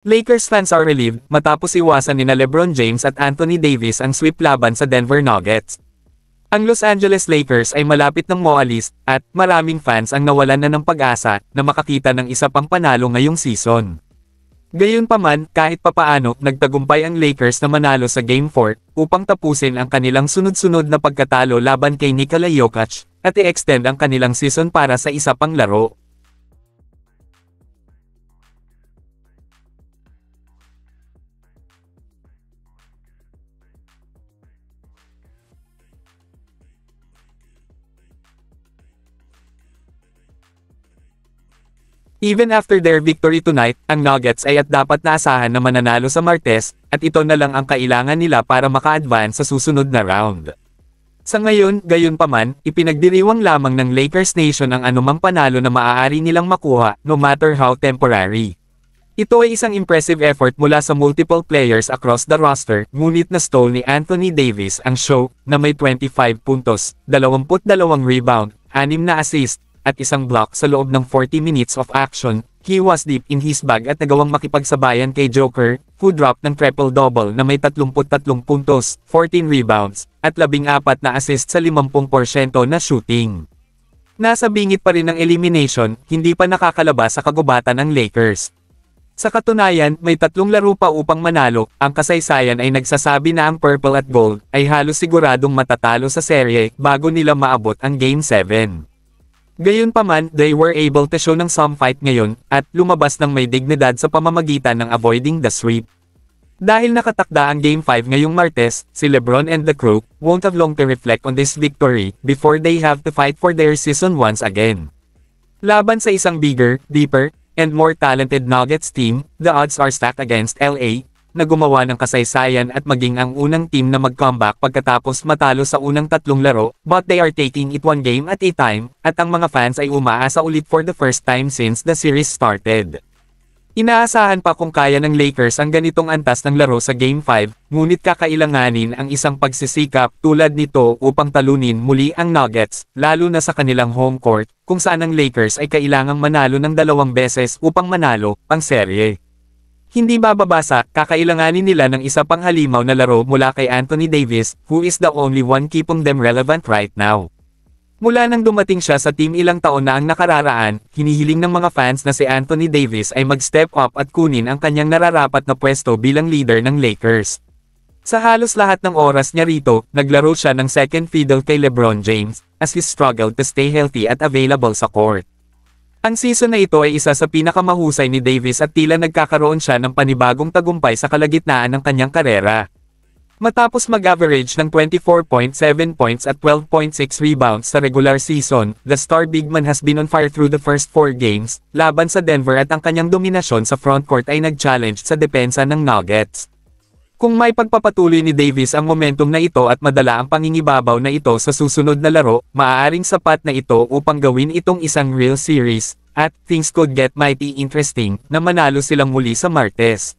Lakers fans are relieved matapos iwasan nina LeBron James at Anthony Davis ang sweep laban sa Denver Nuggets. Ang Los Angeles Lakers ay malapit ng moalis at maraming fans ang nawalan na ng pag-asa na makakita ng isa pang panalo ngayong season. Gayunpaman, kahit papaano, nagtagumpay ang Lakers na manalo sa Game 4 upang tapusin ang kanilang sunod-sunod na pagkatalo laban kay Nikola Jokic at i-extend ang kanilang season para sa isa pang laro. Even after their victory tonight, ang Nuggets ay dapat naasahan na mananalo sa Martes, at ito na lang ang kailangan nila para maka-advance sa susunod na round. Sa ngayon, gayunpaman, ipinagdiriwang lamang ng Lakers Nation ang anumang panalo na maaari nilang makuha, no matter how temporary. Ito ay isang impressive effort mula sa multiple players across the roster, ngunit na-stole ni Anthony Davis ang show, na may 25 puntos, 22 rebound, 6 na assist, at isang block sa loob ng 40 minutes of action. He was deep in his bag at nagawang makipagsabayan kay Joker, who dropped ng triple-double na may 33 puntos, 14 rebounds, at 14 na assist sa 50% na shooting. Nasa bingit pa rin ng elimination, hindi pa nakakalabas sa kagubatan ang Lakers. Sa katunayan, may 3 laro pa upang manalo, ang kasaysayan ay nagsasabi na ang Purple at Gold ay halos siguradong matatalo sa serye bago nila maabot ang Game 7. Gayunpaman, they were able to show ng some fight ngayon, at lumabas ng may dignidad sa pamamagitan ng avoiding the sweep. Dahil nakatakda ang Game 5 ngayong Martes, si LeBron and the crew won't have long to reflect on this victory before they have to fight for their season once again. Laban sa isang bigger, deeper, and more talented Nuggets team, the odds are stacked against LA, na gumawa ng kasaysayan at maging ang unang team na mag-comeback pagkatapos matalo sa unang 3 laro, but they are taking it one game at a time, at ang mga fans ay umaasa ulit for the first time since the series started. Inaasahan pa kung kaya ng Lakers ang ganitong antas ng laro sa Game 5, ngunit kakailanganin ang isang pagsisikap tulad nito upang talunin muli ang Nuggets, lalo na sa kanilang home court, kung saan ang Lakers ay kailangang manalo ng 2 beses upang manalo ang serye. Hindi bababasa, kakailanganin nila ng isa pang halimaw na laro mula kay Anthony Davis, who is the only one keeping them relevant right now. Mula nang dumating siya sa team ilang taon na ang nakararaan, hinihiling ng mga fans na si Anthony Davis ay mag-step up at kunin ang kanyang nararapat na pwesto bilang leader ng Lakers. Sa halos lahat ng oras niya rito, naglaro siya ng second fiddle kay LeBron James, as he struggled to stay healthy at available sa court. Ang season na ito ay isa sa pinakamahusay ni Davis at tila nagkakaroon siya ng panibagong tagumpay sa kalagitnaan ng kanyang karera. Matapos mag-average ng 24.7 points at 12.6 rebounds sa regular season, the star big man has been on fire through the first 4 games, laban sa Denver at ang kanyang dominasyon sa frontcourt ay nag-challenge sa depensa ng Nuggets. Kung may pagpapatuloy ni Davis ang momentum na ito at madala ang pangingibabaw na ito sa susunod na laro, maaaring sapat na ito upang gawin itong isang real series, at things could get mighty interesting na manalo silang muli sa Martes.